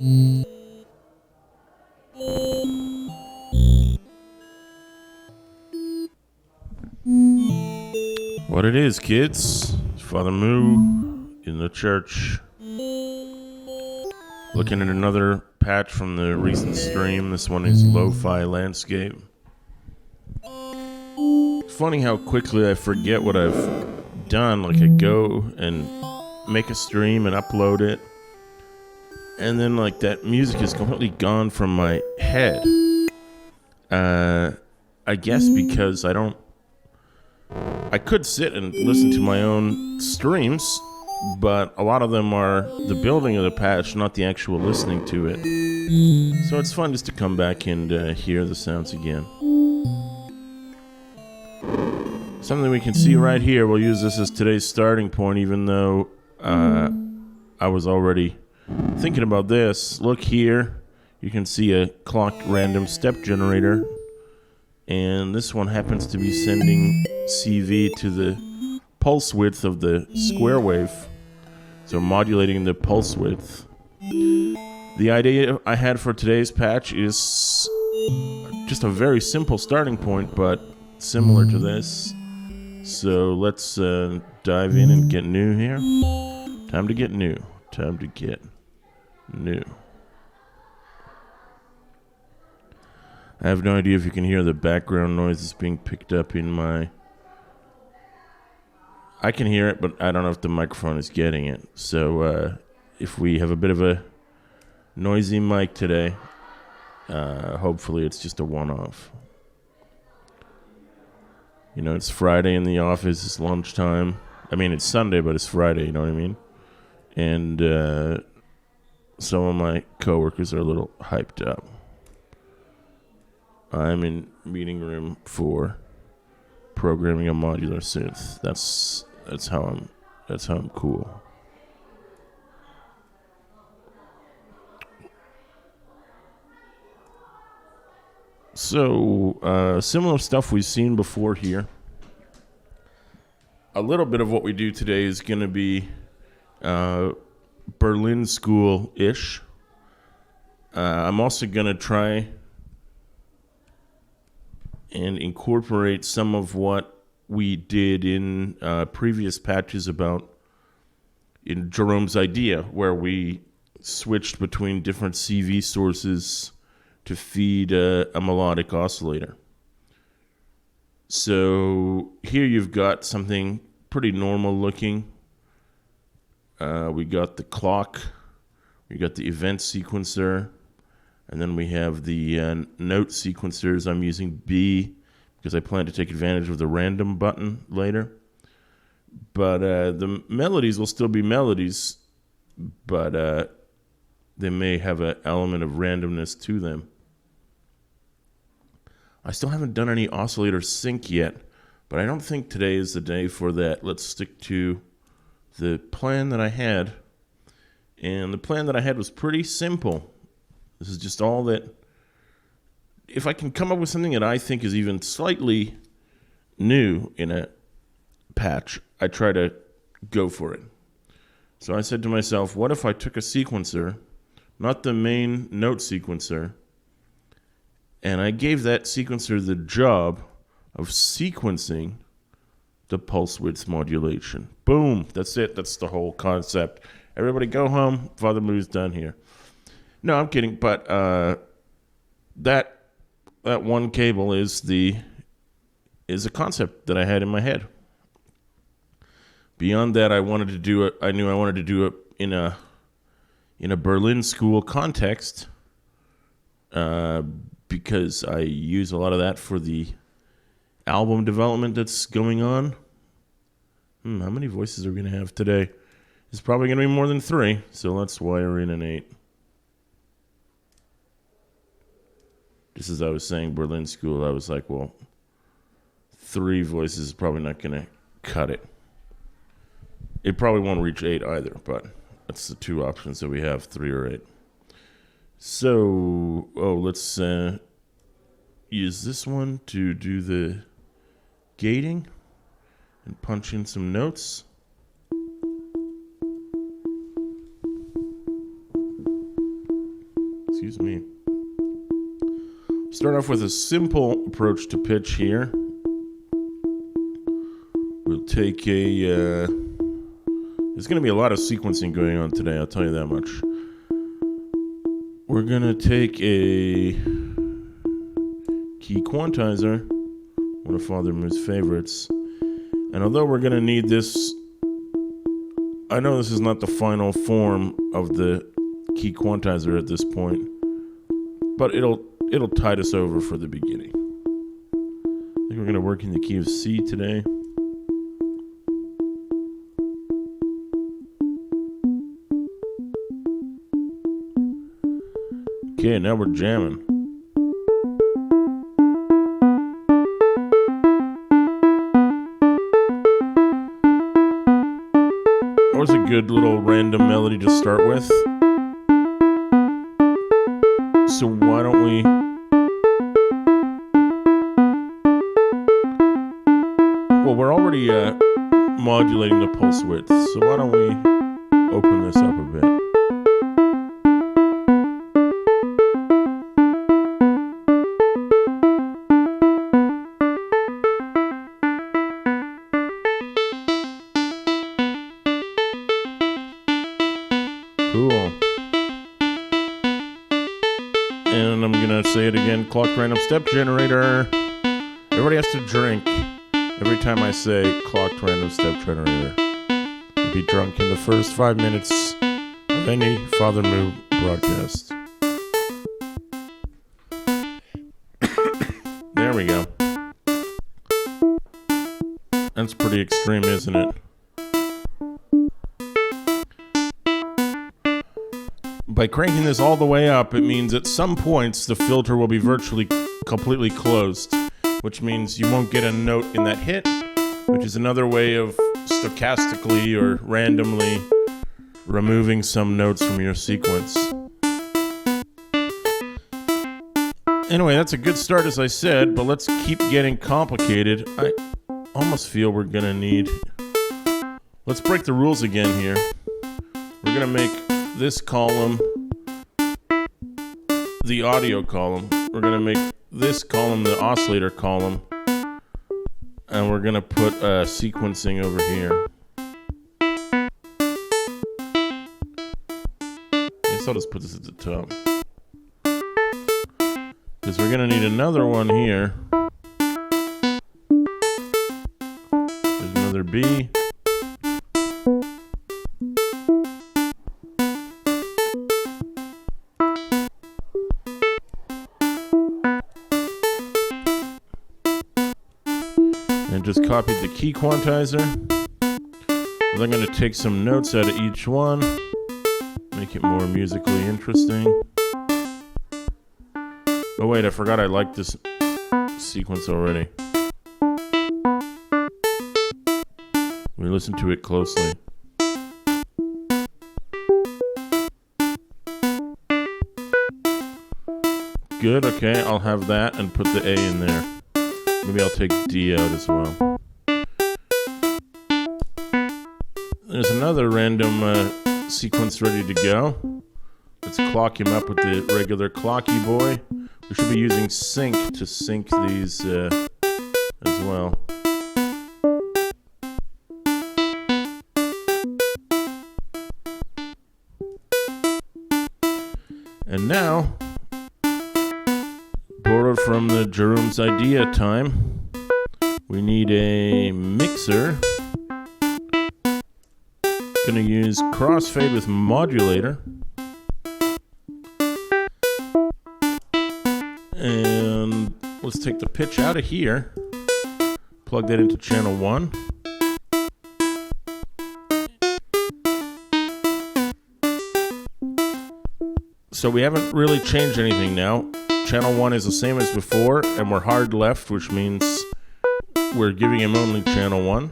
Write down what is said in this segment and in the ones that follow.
What it is, kids? Father Moo in the church. Looking at another patch from the recent stream. This one is Lo-Fi Landscape. It's funny how quickly I forget what I've done. Like I go and make a stream and upload it, and then like that music is completely gone from my head. I guess because I could sit and listen to my own streams, but a lot of them are the building of the patch, not the actual listening to it. So it's fun just to come back and hear the sounds again. Something we can see right here, we'll use this as today's starting point, even though I was already thinking about this. Look here, you can see a clocked random step generator. And this one happens to be sending CV to the pulse width of the square wave. So modulating the pulse width. The idea I had for today's patch is just a very simple starting point, but similar to this. So let's dive in and get new here. Time to get new. Time to get new. I have no idea if you can hear the background noise that's being picked up in my... I can hear it, but I don't know if the microphone is getting it. So if we have a bit of a noisy mic today, hopefully it's just a one-off. You know, it's Friday in the office, it's lunchtime. I mean, it's Sunday, but it's Friday, you know what I mean? And some of my coworkers are a little hyped up. I'm in meeting room 4, programming a modular synth. That's how I'm cool. So similar stuff we've seen before here. A little bit of what we do today is going to be Berlin School-ish. I'm also going to try and incorporate some of what we did in previous patches about in Jerome's idea, where we switched between different CV sources to feed a melodic oscillator. So here you've got something pretty normal looking. We got the clock, we got the event sequencer, and then we have the note sequencers. I'm using B because I plan to take advantage of the random button later. But the melodies will still be melodies, but they may have an element of randomness to them. I still haven't done any oscillator sync yet, but I don't think today is the day for that. Let's stick to the plan that I had. And the plan that I had was pretty simple. This is just all that, if I can come up with something that I think is even slightly new in a patch, I try to go for it. So I said to myself, what if I took a sequencer, not the main note sequencer, and I gave that sequencer the job of sequencing the pulse width modulation. Boom, that's it, that's the whole concept. Everybody go home, Father Moo's done here. No, I'm kidding, but that one cable is a concept that I had in my head. Beyond that, I knew I wanted to do it in a Berlin School context, because I use a lot of that for the album development that's going on. How many voices are we going to have today? It's probably going to be more than 3, so let's wire in an 8. Just as I was saying Berlin School, I was like, well, 3 voices is probably not going to cut it. It probably won't reach 8 either, but that's the 2 options that we have, 3 or 8. So, let's use this one to do the gating and punch in some notes. Excuse me. Start off with a simple approach to pitch here. We'll take a... there's going to be a lot of sequencing going on today, I'll tell you that much. We're going to take a key quantizer, one of Father Moo's favorites. And although we're going to need this, I know this is not the final form of the key quantizer at this point, but it'll tide us over for the beginning. I think we're going to work in the key of C today. Okay, now we're jamming. That was a good little random melody to start with. So why don't we... Well, we're already modulating the pulse width, so why don't we open this up a bit. Cool. And I'm gonna say it again, clocked random step generator. Everybody has to drink every time I say clocked random step generator. You'll be drunk in the first 5 minutes of any Father Moo broadcast. There we go. That's pretty extreme, isn't it? By cranking this all the way up, it means at some points the filter will be virtually completely closed, which means you won't get a note in that hit, which is another way of stochastically or randomly removing some notes from your sequence. Anyway, that's a good start, as I said, but let's keep getting complicated. I almost feel we're gonna need... Let's break the rules again here. We're gonna make this column the audio column. We're going to make this column the oscillator column. And we're going to put sequencing over here. I guess I'll just put this at the top. Because we're going to need another one here. There's another B. And just copied the key quantizer. I'm going to take some notes out of each one, make it more musically interesting. Oh wait, I forgot I liked this sequence already. We listen to it closely. Good, okay, I'll have that and put the A in there. Maybe I'll take D out as well. There's another random sequence ready to go. Let's clock him up with the regular clocky boy. We should be using sync to sync these as well. And now, borrowed from the Jerome's idea time, we need a mixer. Gonna use crossfade with modulator. And let's take the pitch out of here, plug that into channel 1. So we haven't really changed anything now. Channel 1 is the same as before, and we're hard left, which means we're giving him only channel 1.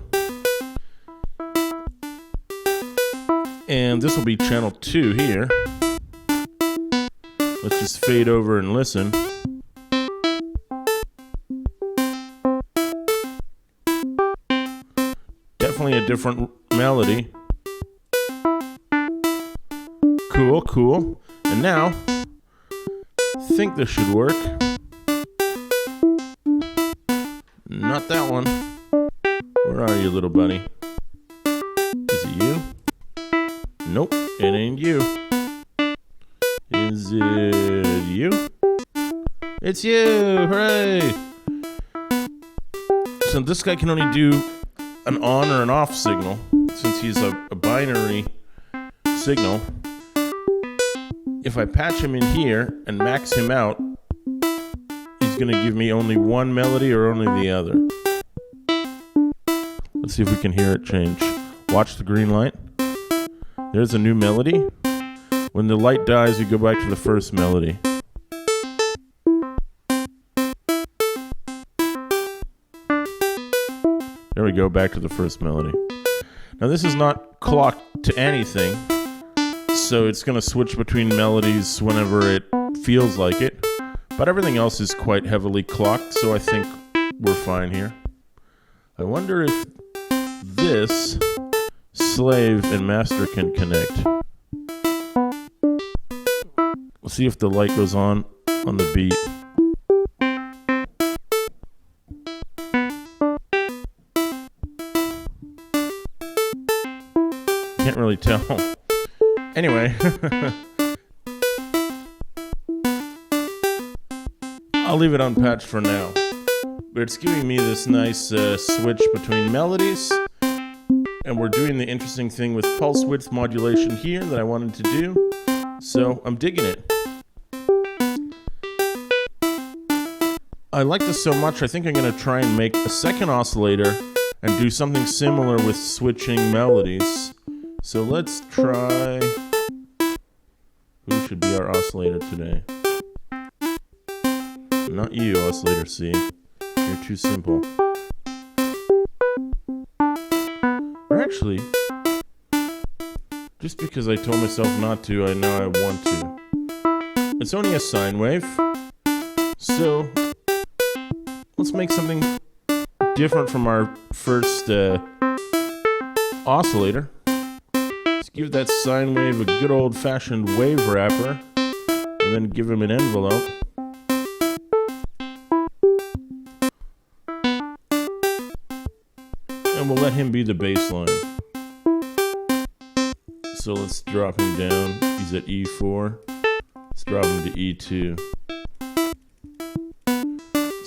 And this will be channel 2 here. Let's just fade over and listen. Definitely a different melody. Cool, cool. And now, think this should work. Not that one. Where are you, little buddy? Is it you? Nope, it ain't you. Is it you? It's you! Hooray! So this guy can only do an on or an off signal, since he's a binary signal. If I patch him in here and max him out, he's going to give me only one melody or only the other. Let's see if we can hear it change. Watch the green light. There's a new melody. When the light dies, you go back to the first melody. There we go, back to the first melody. Now this is not clocked to anything, so it's going to switch between melodies whenever it feels like it. But everything else is quite heavily clocked, so I think we're fine here. I wonder if this slave and master can connect. We'll see if the light goes on the beat. Can't really tell. Anyway, I'll leave it unpatched for now. But it's giving me this nice switch between melodies. And we're doing the interesting thing with pulse width modulation here that I wanted to do. So I'm digging it. I like this so much, I think I'm going to try and make a second oscillator and do something similar with switching melodies. So let's try... Who should be our oscillator today? Not you, oscillator C. You're too simple. Or actually, just because I told myself not to, I know I want to. It's only a sine wave, so let's make something different from our first oscillator. Let's give that sine wave a good old-fashioned wave wrapper, and then give him an envelope. And we'll let him be the bass line. So let's drop him down. He's at E4. Let's drop him to E2.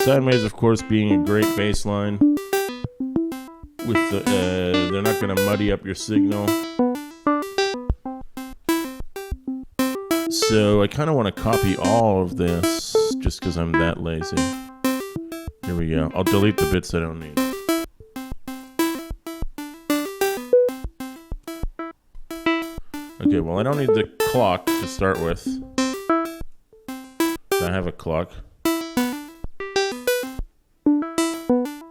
Sine waves, of course, being a great bass line. With the, they're not going to muddy up your signal. So I kind of want to copy all of this just because I'm that lazy. Here we go. I'll delete the bits I don't need. Okay, well I don't need the clock to start with. I have a clock.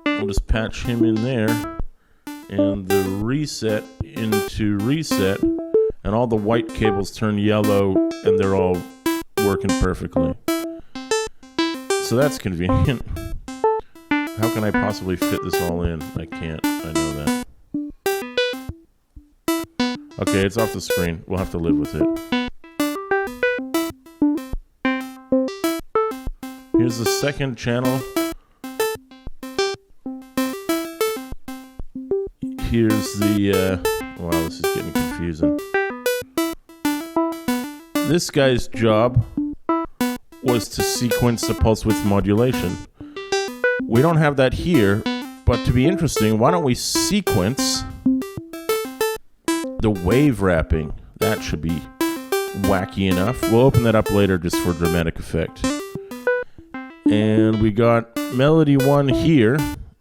I'll just patch him in there and the reset into reset, and all the white cables turn yellow and they're all working perfectly. So that's convenient. How can I possibly fit this all in? I can't. I know that. Okay, it's off the screen. We'll have to live with it. Here's the second channel. Here's the, wow, this is getting confusing. This guy's job was to sequence the pulse width modulation. We don't have that here, but to be interesting, why don't we sequence the wave wrapping? That should be wacky enough. We'll open that up later just for dramatic effect. And we got melody 1 here.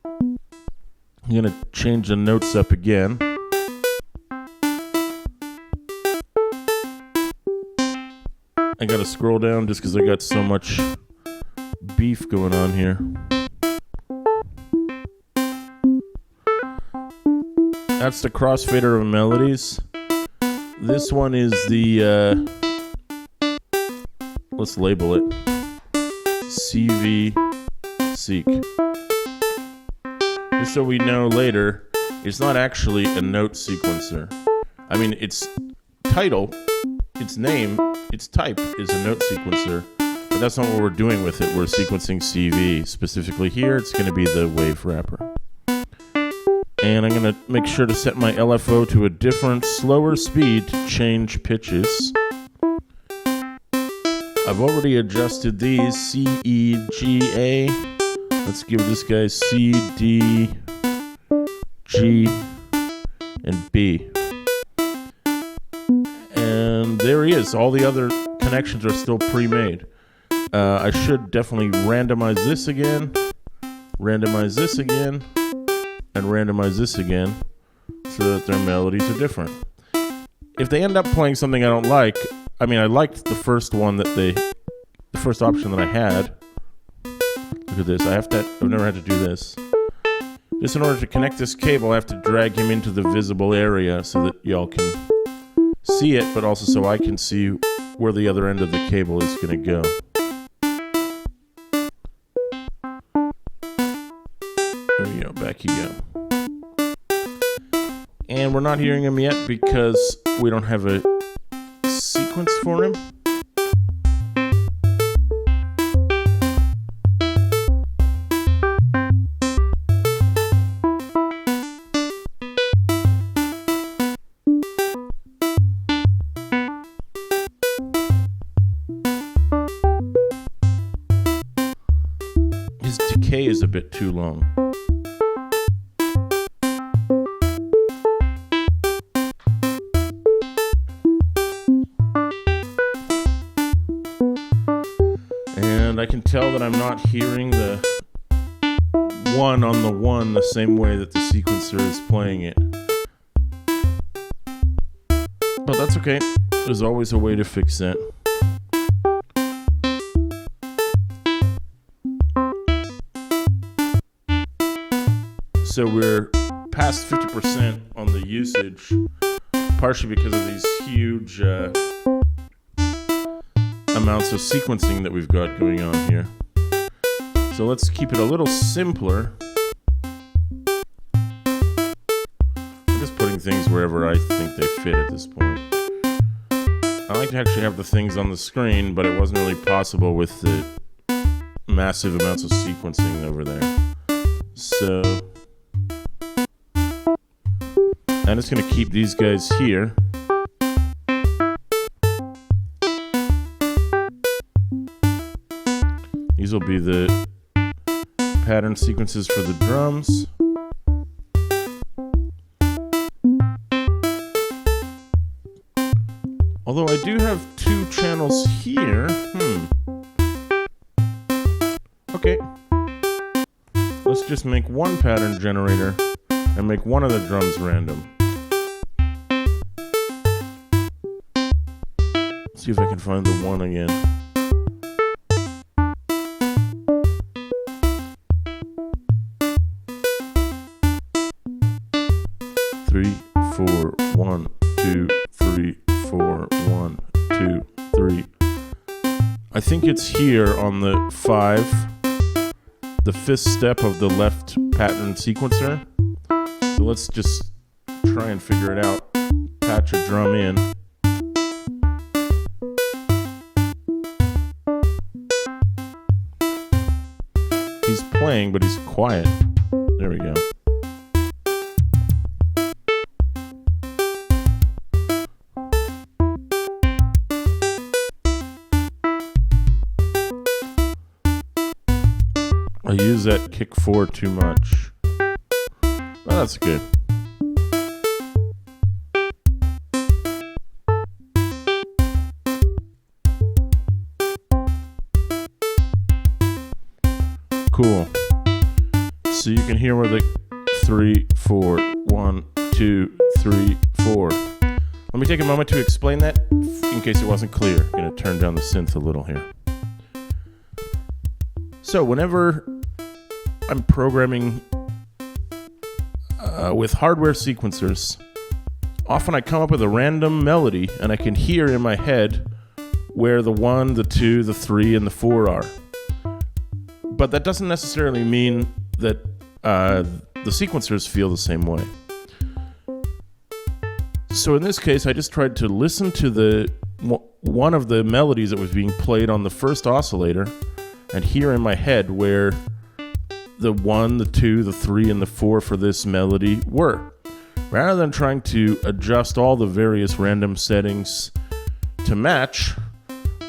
I'm going to change the notes up again. I got to scroll down just because I got so much beef going on here. That's the crossfader of melodies. This one is the, let's label it CV Seek. Just so we know later, it's not actually a note sequencer. I mean, its title, its name, its type is a note sequencer, But that's not what we're doing with it. We're sequencing CV. Specifically here, it's going to be the wave wrapper. And I'm going to make sure to set my LFO to a different, slower speed to change pitches. I've already adjusted these, C, E, G, A. Let's give this guy C, D, G, and B. And there he is. All the other connections are still pre-made. I should definitely randomize this again, randomize this again, and randomize this again so that their melodies are different. If they end up playing something I don't like, I mean, I liked the first one the first option that I had. Look at this. I've never had to do this. Just in order to connect this cable, I have to drag him into the visible area so that y'all can see it, but also so I can see where the other end of the cable is going to go. There you go. Back you go. And we're not hearing him yet because we don't have a sequence for him. His decay is a bit too long. And I can tell that I'm not hearing the one on the one the same way that the sequencer is playing it. But that's okay. There's always a way to fix that. So we're past 50% on the usage, partially because of these huge amounts of sequencing that we've got going on here. So let's keep it a little simpler. I'm just putting things wherever I think they fit at this point. I like to actually have the things on the screen, but it wasn't really possible with the massive amounts of sequencing over there. So I'm just going to keep these guys here. These will be the pattern sequences for the drums. Although I do have two channels here. Okay. Let's just make one pattern generator and make one of the drums random. See if I can find the one again. Three, 4, 1, 2, 3, 4, 1, 2, 3. I think it's here on the 5, the 5th step of the left pattern sequencer. So let's just try and figure it out. Patch a drum in. He's playing, but he's quiet. There we go. I use that kick 4 too much. Well, that's good. Cool. So you can hear where the 3, 4, 1, 2, 3, 4. Let me take a moment to explain that in case it wasn't clear. I'm going to turn down the synth a little here. So whenever I'm programming with hardware sequencers, often I come up with a random melody and I can hear in my head where the 1, the 2, the 3, and the 4 are. But that doesn't necessarily mean that the sequencers feel the same way. So in this case, I just tried to listen to the one of the melodies that was being played on the first oscillator, and hear in my head where the 1, the 2, the 3, and the 4 for this melody were. Rather than trying to adjust all the various random settings to match,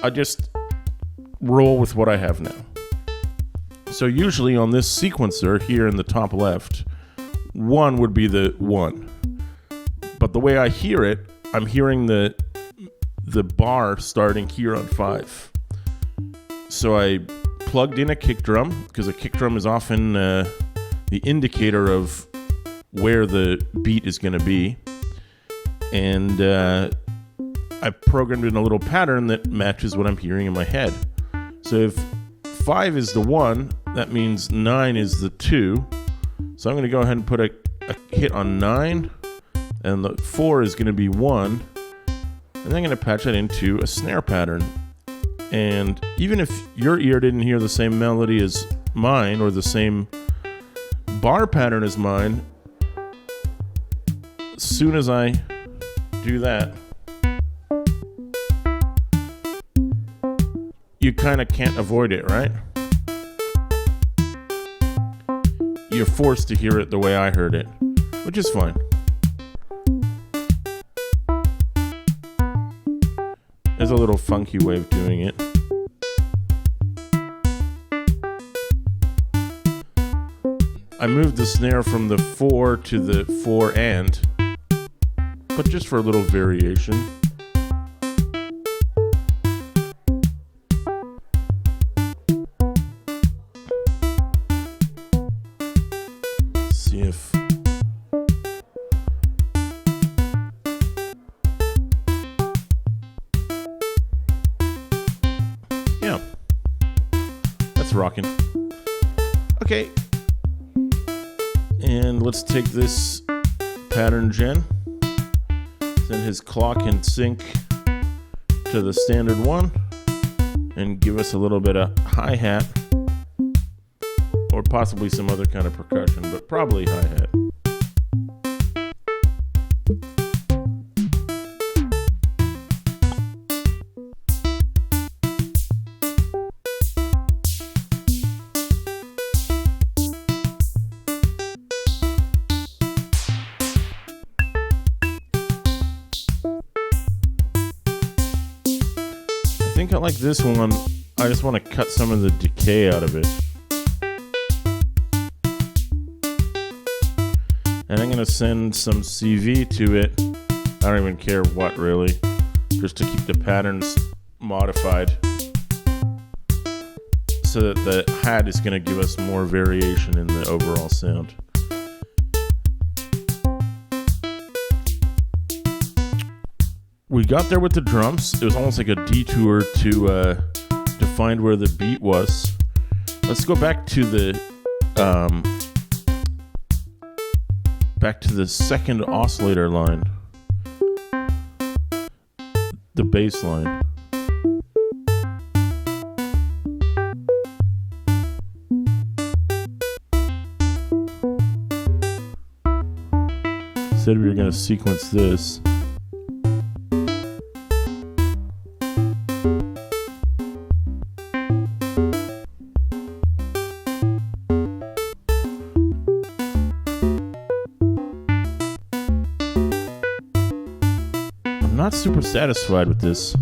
I just roll with what I have now. So usually on this sequencer here in the top left, 1 would be the 1. But the way I hear it, I'm hearing the bar starting here on 5. So I plugged in a kick drum, because a kick drum is often the indicator of where the beat is going to be. And I programmed in a little pattern that matches what I'm hearing in my head. So if 5 is the 1, that means 9 is the 2. So I'm going to go ahead and put a hit on 9, and the 4 is going to be 1. And then I'm going to patch that into a snare pattern. And even if your ear didn't hear the same melody as mine, or the same bar pattern as mine, as soon as I do that, you kind of can't avoid it, right? You're forced to hear it the way I heard it, which is fine. There's a little funky way of doing it. I moved the snare from the 4 to the 4 and, but just for a little variation. See if rocking. Okay, and let's take this pattern gen, send his clock in sync to the standard one, and give us a little bit of hi-hat, or possibly some other kind of percussion, but probably hi-hat. I think I like this one. I just want to cut some of the decay out of it. And I'm going to send some CV to it. I don't even care what, really. Just to keep the patterns modified, so that the hat is going to give us more variation in the overall sound. We got there with the drums. It was almost like a detour to find where the beat was. Let's go back to the second oscillator line, the bass line. Said we were going to sequence this. I'm not super satisfied with this.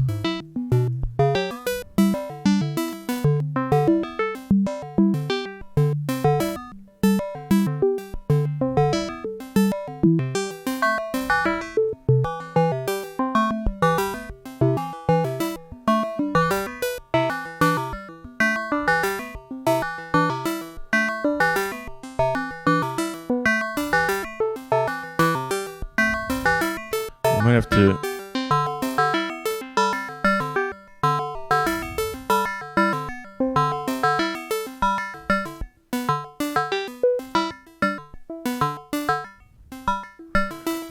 I might have to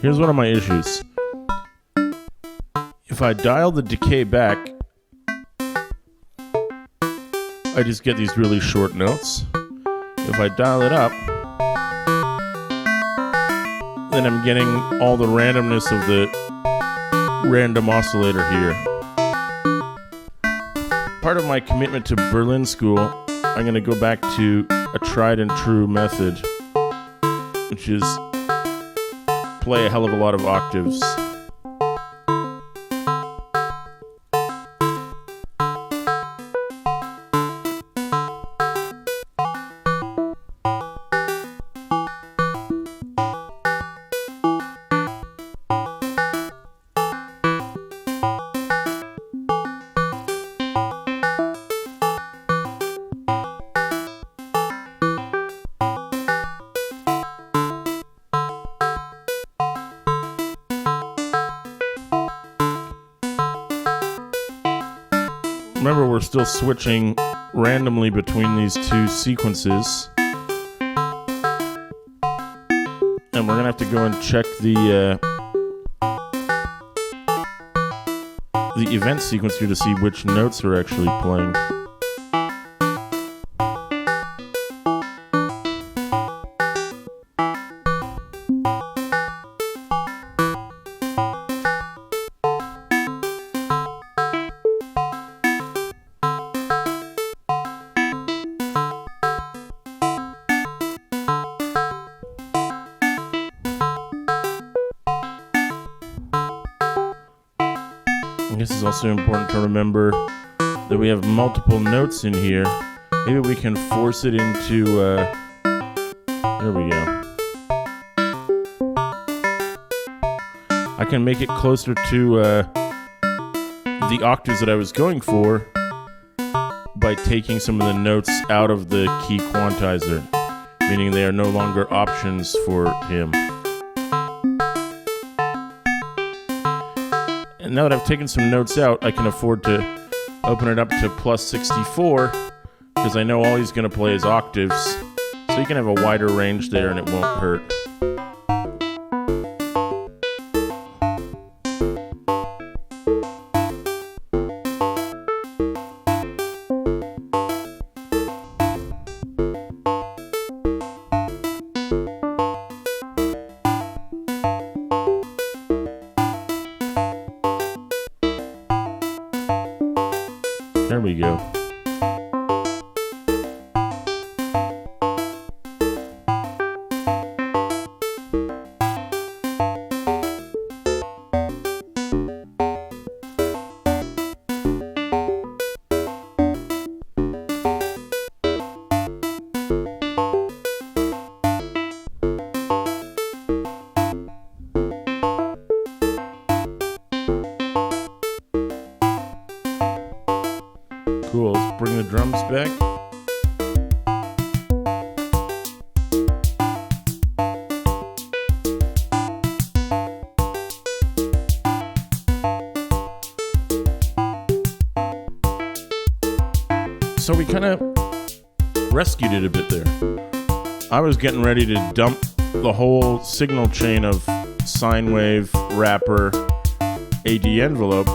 Here's one of my issues. If I dial the decay back, I just get these really short notes. If I dial it up, then I'm getting all the randomness of the random oscillator here. part of my commitment to Berlin School, I'm going to go back to a tried and true method, which is play a hell of a lot of octaves. Remember, we're still switching randomly between these two sequences. And we're going to have to go and check the event sequence here to see which notes are actually playing. I guess it's also important to remember that we have multiple notes in here. Maybe we can force it into, there we go. I can make it closer to the octaves that I was going for by taking some of the notes out of the key quantizer, meaning they are no longer options for him. And now that I've taken some notes out, I can afford to open it up to plus 64 because I know all he's going to play is octaves. So you can have a wider range there and it won't hurt. There we go. Cool, let's bring the drums back. So we kind of rescued it a bit there. I was getting ready to dump the whole signal chain of sine wave, wrapper, AD envelope.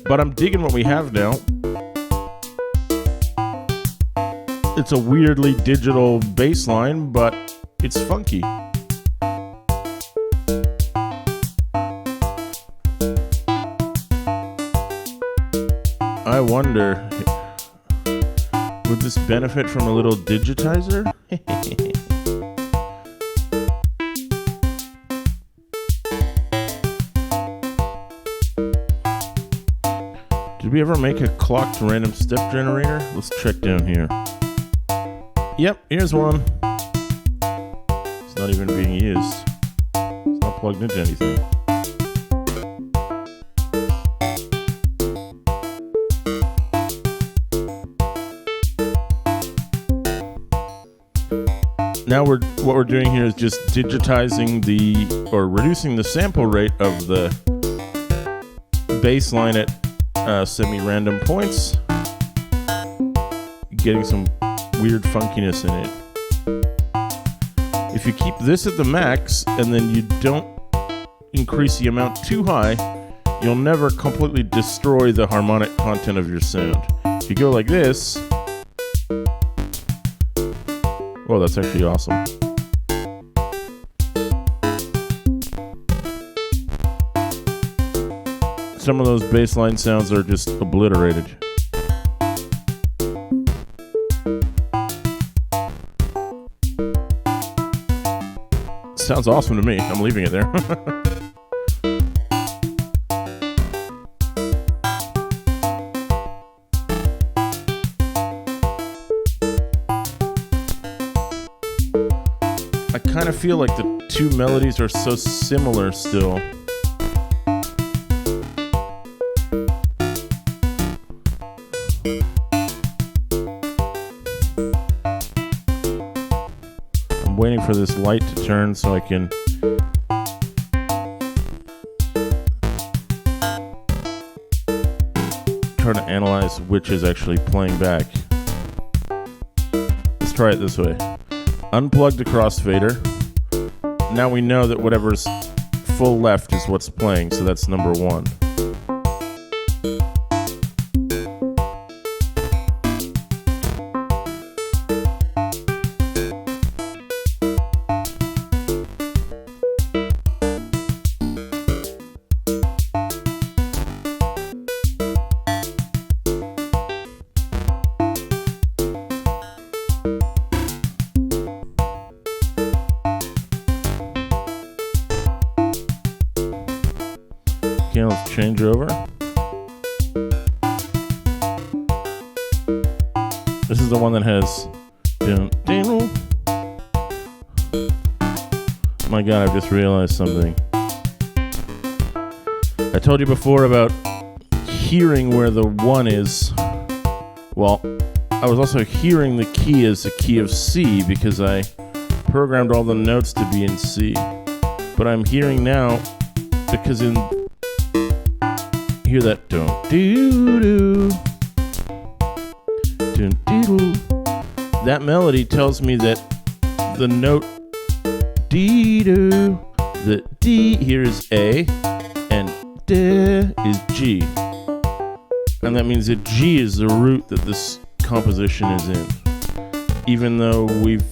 But I'm digging what we have now. It's a weirdly digital bass line, but it's funky. I wonder, would this benefit from a little digitizer? Did we ever make a clocked random step generator? Let's check down here. Yep, here's one. It's not even being used. It's not plugged into anything. Now what we're doing here is just digitizing or reducing the sample rate of the bass line at semi-random points, getting some weird funkiness in it. If you keep this at the max and then you don't increase the amount too high, you'll never completely destroy the harmonic content of your sound. If you go like this, oh, that's actually awesome. some of those bass line sounds are just obliterated. Sounds awesome to me. I'm leaving it there. I kind of feel like the two melodies are so similar still. I'm waiting for this light to turn so I can try to analyze which is actually playing back. Let's try it this way. Unplug the crossfader. Now we know that whatever's full left is what's playing, so that's number one. Okay, let's change over. This is the one that has... My God, I've just realized something. I told you before about hearing where the 1 is. Well, I was also hearing the key as a key of C because I programmed all the notes to be in C. But I'm hearing now because hear that that melody tells me that the note dee-doo, the D here is A and D is G, and that means that G is the root that this composition is in, even though we've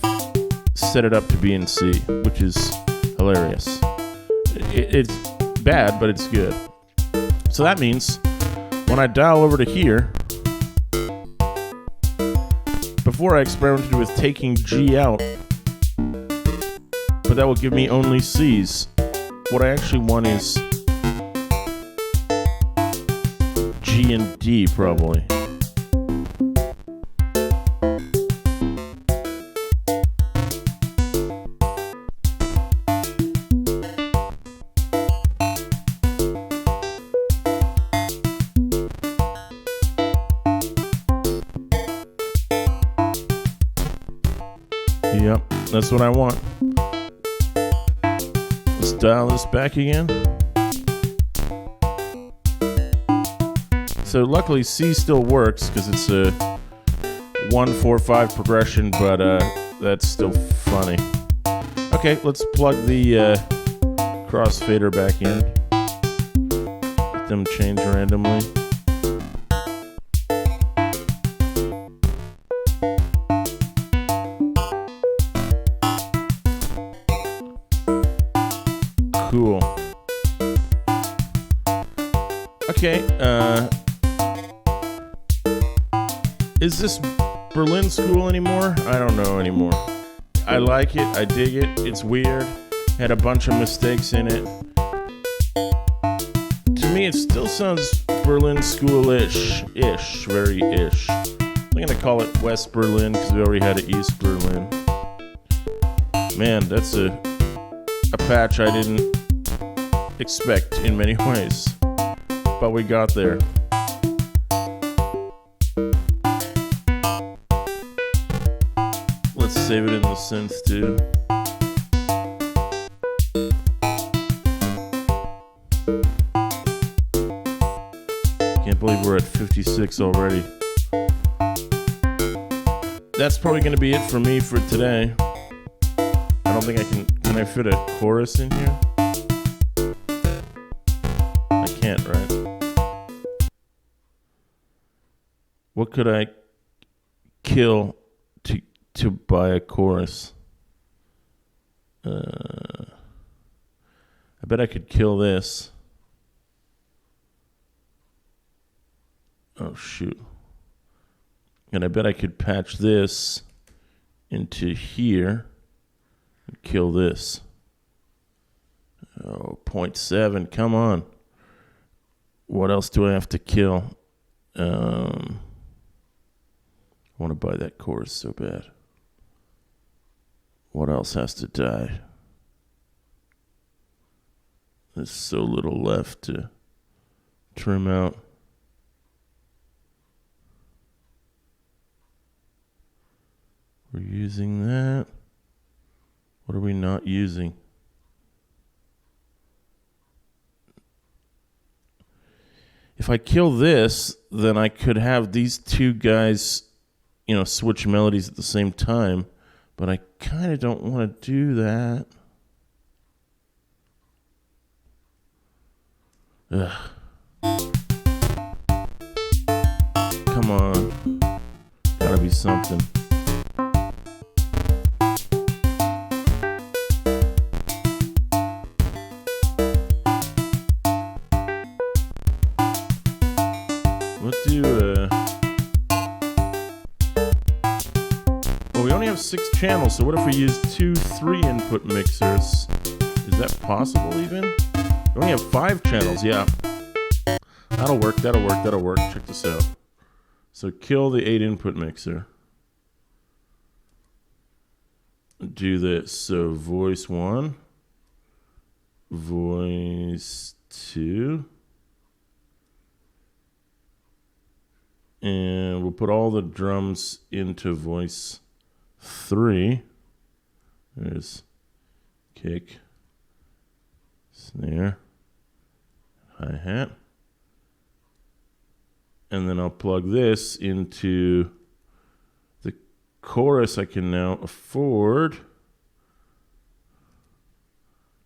set it up to be in C, which is hilarious. It's bad, but it's good. So that means when I dial over to here, before I experimented with taking G out, but that will give me only C's. What I actually want is G and D, probably. Yep, that's what I want. Let's dial this back again. So luckily C still works because it's a 1-4-5 progression, but that's still funny. Okay, let's plug the crossfader back in. Let them change randomly. Cool. Okay, is this Berlin School anymore? I don't know anymore. I like it, I dig it, it's weird. Had a bunch of mistakes in it. To me, it still sounds Berlin School-ish, very ish. I'm gonna call it West Berlin because we already had an East Berlin. Man, that's a patch I didn't expect in many ways, but we got there. Let's save it in the synth too. Can't believe we're at 56 already. That's probably going to be it for me for today. I don't think I can I fit a chorus in here? I can't, right? What could I kill to buy a chorus? I bet I could kill this. Oh, shoot. And I bet I could patch this into here and kill this. Oh, 0.7. Come on. What else do I have to kill? I want to buy that chorus so bad. What else has to die? There's so little left to trim out. We're using that. What are we not using? If I kill this, then I could have these two guys, switch melodies at the same time. But I kind of don't want to do that. Ugh. Come on. Gotta be something. Well, we only have 6 channels, so what if we use 2 3-input mixers? Is that possible even? We only have 5 channels, yeah. That'll work. Check this out. So kill the 8-input mixer. Do this. So voice 1, voice 2. And we'll put all the drums into voice 3. There's kick, snare, hi-hat. And then I'll plug this into the chorus I can now afford.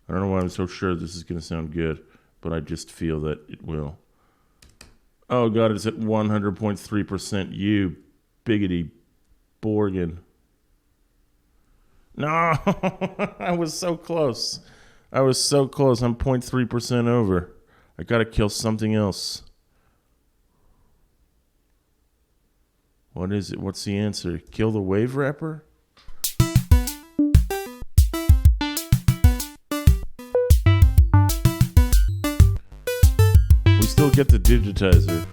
I don't know why I'm so sure this is going to sound good, but I just feel that it will. Oh, God, it's at 100.3%. You biggity Borgin. No, I was so close. I'm 0.3% over. I got to kill something else. What is it? What's the answer? Kill the wave wrapper? We still get the digitizer.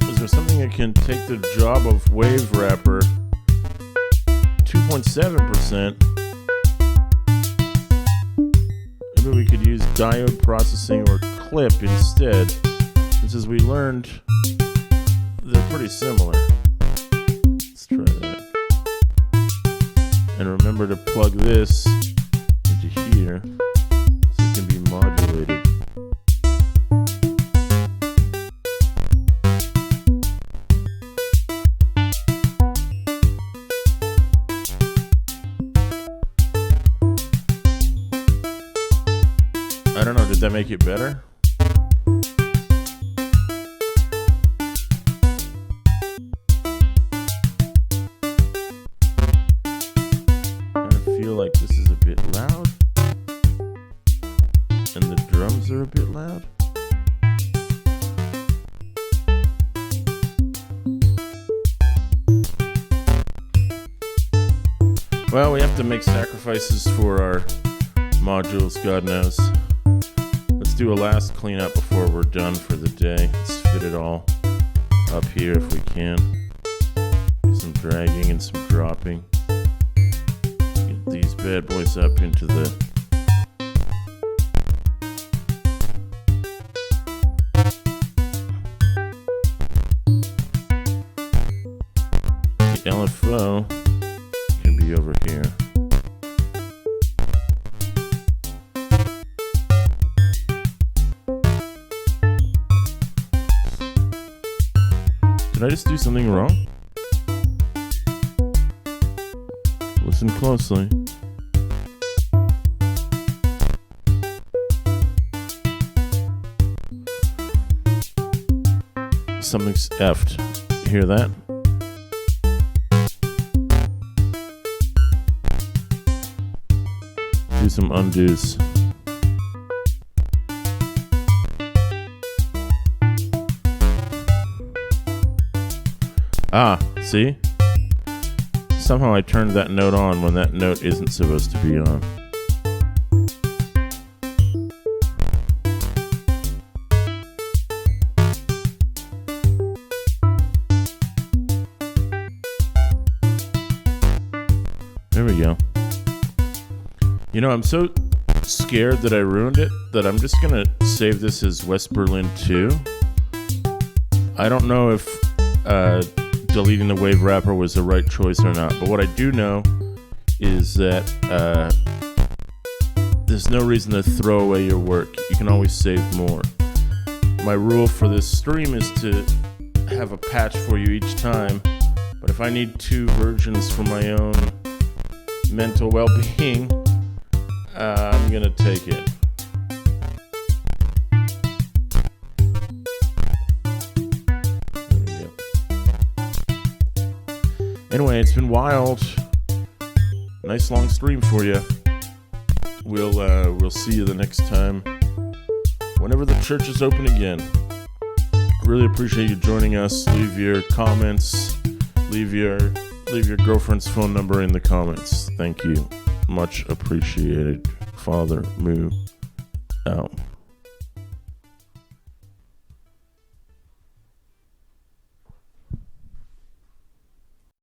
Is there something that can take the job of wave wrapper? 2.7%. Maybe we could use diode processing or clip instead, since as we learned, they're pretty similar. Let's try that. And remember to plug this into here so it can be modulated. I don't know, did that make it better? Like this is a bit loud, and the drums are a bit loud. Well, we have to make sacrifices for our modules, God knows. Let's do a last cleanup before we're done for the day. Let's fit it all up here if we can. Do some dragging and some dropping. These bad boys up into the LFO can be over here. Did I just do something wrong? Listen closely. Something's effed. You hear that? some undos. Ah, see? Somehow I turned that note on when that note isn't supposed to be on. There we go. You know, I'm so scared that I ruined it that I'm just gonna save this as West Berlin 2. I don't know if deleting the wave wrapper was the right choice or not, but what I do know is that there's no reason to throw away your work. You can always save more. My rule for this stream is to have a patch for you each time, but if I need 2 versions for my own mental well-being, I'm gonna take it. There we go. Anyway, it's been wild. Nice long stream for you. We'll see you the next time, whenever the church is open again. Really appreciate you joining us. Leave your comments. Leave your girlfriend's phone number in the comments. Thank you. Much appreciated. Father Moo out.